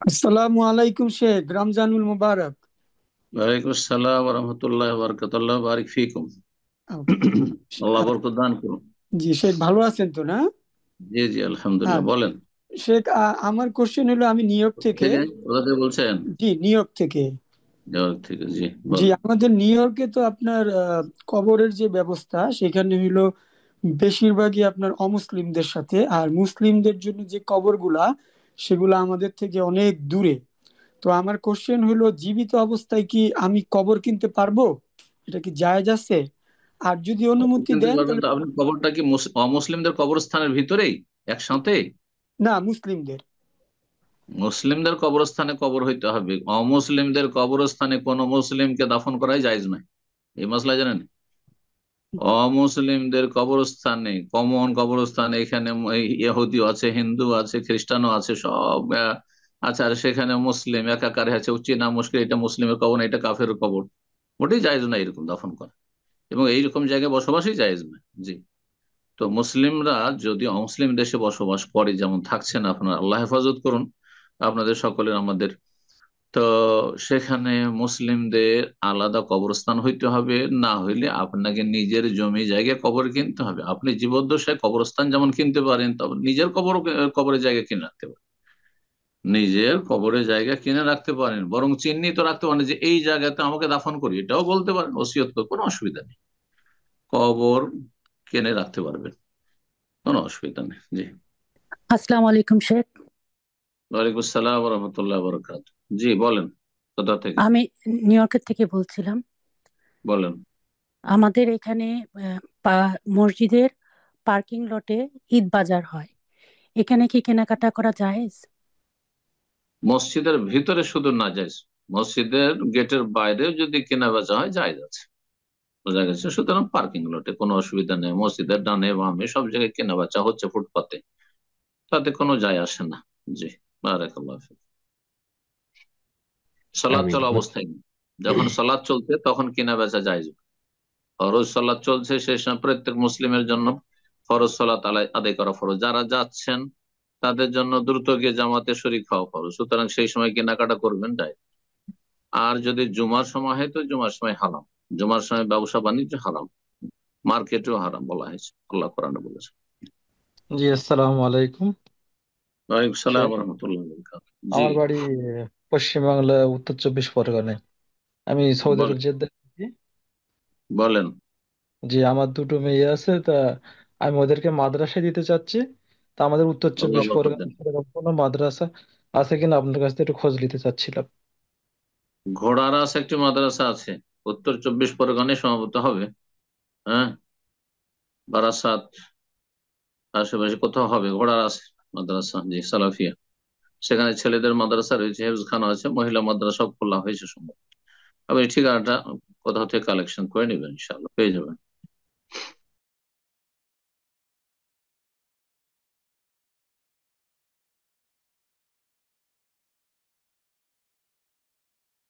আসসালামু আলাইকুম শেখ, রমজানুল মুবারক। ওয়ালাইকুম আসসালাম রহমতুল্লাহ বারকাতুল্লাহ বারিক ফিকুম। ওকে। আল্লাহ আ- বরকত দান করুন। জি শেখ, ভালো আছেন তো না? জি জি হ্যাঁ আলহামদুলিল্লাহ, বলেন। শেখ, আমার কোশ্চেন হলো, আমি নিউ ইয়র্ক থেকে। থেকে কোথা থেকে বলছেন? জি, নিউ ইয়র্ক থেকে। নিউ ইয়র্ক থেকে, জি জি, বলেন। আমাদের নিউ ইয়র্কে তো আপনার কবরের যে ব্যবস্থা সেখানে হলো বেশিরভাগই আপনার অমুসলিমদের সাথে, আর মুসলিমদের জন্য যে কবরগুলা সেগুলা আমাদের থেকে অনেক দূরে। তো আমার কোশ্চেন হলো, জীবিত অবস্থায় কি আমি কবর কিনতে পারবো? এটা কি জায়েজ আছে? আর যদি অনুমতি কিনতে দেন পারবেন তাহলে। তো? আপনি কবরটা কি অমুসলিমদের কবরস্থানের ভিতরেই একসাথে? না, মুসলিমদের। মুসলিমদের কবরস্থানে কবর হইতে হবে, অমুসলিমদের কবরস্থানে কোন মুসলিমকে দাফন করাই জায়েজ নয়। এই মশলা জানেন? অমুসলিমদের কবরস্থানে, কমন কবরস্থানে, এখানে ইহুদিও আছে, হিন্দু আছে, খ্রিস্টানও আছে, সব আছে, আর সেখানে মুসলিম একাকার আছে, চীনা মুশকিল, এটা মুসলিমের কবর না, এটা কাফের কবর। মোটেই জায়েজ না এরকম দাফন করা, এবং এইরকম জায়গায় বসবাসই জায়েজ না। জি। তো মুসলিমরা যদি অমুসলিম দেশে বসবাস করে, যেমন থাকছেন আপনার, আল্লাহ হেফাজত করুন আপনাদের সকলের, আমাদের। তো সেখানে মুসলিমদের আলাদা কবরস্থান হইতে হবে, না হইলে আপনাকে নিজের জমি জায়গায় কবর কিনতে হবে। আপনি জীবদ্দশায় কবরস্থান যেমন কিনতে পারেন, তবে নিজের কবরের জায়গা কিনে রাখতে পারেন। নিজের কবরের জায়গা কিনে রাখতে পারেন, বরং চিহ্নিত রাখতে পারেন যে এই জায়গাতে আমাকে দাফন করি, এটাও বলতে পারেন, ওসিয়ত করে, কোনো অসুবিধা নেই। কবর কিনে রাখতে পারবেন, কোনো অসুবিধা নেই। জি। আসসালামু আলাইকুম শেখ। ওয়ালাইকুম আসসালাম রহমতুল্লাহ বরকাত। জি বলেন, কোথা থেকে আমি নিউ ইয়র্কের থেকে বলছিলাম। বলেন? আমাদের এখানে মসজিদের পার্কিং লটে ঈদ বাজার হয়। এখানে কি কেনাকাটা করা জায়েজ? মসজিদের ভিতরে শুধু না যায়, মসজিদের গেটের বাইরে যদি কেনা বেচা হয় জায়েজ আছে, বোঝা গেছে। সুতরাং পার্কিং লটে কোনো অসুবিধা নেই, মসজিদের ডানে বামে সব জায়গায় কেনা বেচা হচ্ছে, ফুটপাতে, তাতে কোনো যায় আসে না। জি। বারাকাল্লাহ ফিক। সালাদ আমিন। চলা অবস্থায় নেই। যখন সালাদ চলছে তখন কেনা বেচা জায়েজ। ফরজ সালাত চলছে, সেই সময় প্রত্যেক মুসলিমের জন্য ফরজ সালাত আদায় করা ফরজ। যারা যাচ্ছেন তাদের জন্য দ্রুত গিয়ে জামাতে শরীক হওয়া ফরজ, সুতরাং সেই সময় কেনাকাটা করবেন যায়। আর যদি জুমার সময় হয় তো জুমার সময় হারাম, জুমার সময় ব্যবসা বাণিজ্য হারাম, মার্কেটেও হারাম বলা হয়েছে, আল্লাহ কোরআনে বলেছে। জি, আসসালামু আলাইকুম ওয়ালাইকুম সালাম শেখ। রহমতুল্লাহ বরকাতুহু। জি আমার বাড়ি পশ্চিমবাংলা, উত্তর 24 পরগনায়। আমি সৌদি আরব বলেন, জেদ্দায় থাকি। বলেন। জি, আমার দুটো মেয়ে আছে, তা আমি ওদেরকে মাদ্রাসায় দিতে চাচ্ছি। তা আমাদের উত্তর আল্লাহ চব্বিশ বরকত দেন। পরগনায় সেরকম কোনো মাদ্রাসা আছে কিনা আপনার কাছ থেকে একটু খোঁজ নিতে চাচ্ছিলাম। ঘোড়ারাস একটি মাদ্রাসা আছে, উত্তর 24 পরগনায় সম্ভবত হবে। হ্যাঁ, বারাসাত আশেপাশে কোথাও হবে ঘোড়ারাস মাদ্রাসা, জি, সালাফিয়া। সেখানে ছেলেদের মাদ্রাসা রয়েছে, হেফজখানা আছে, মহিলা মাদ্রাসা খোলা হয়েছে সম্ভব। আপনি ঠিকানাটা কোথাও থেকে কালেকশন করে নেবেন, ইনশাআল্লাহ পেয়ে যাবেন।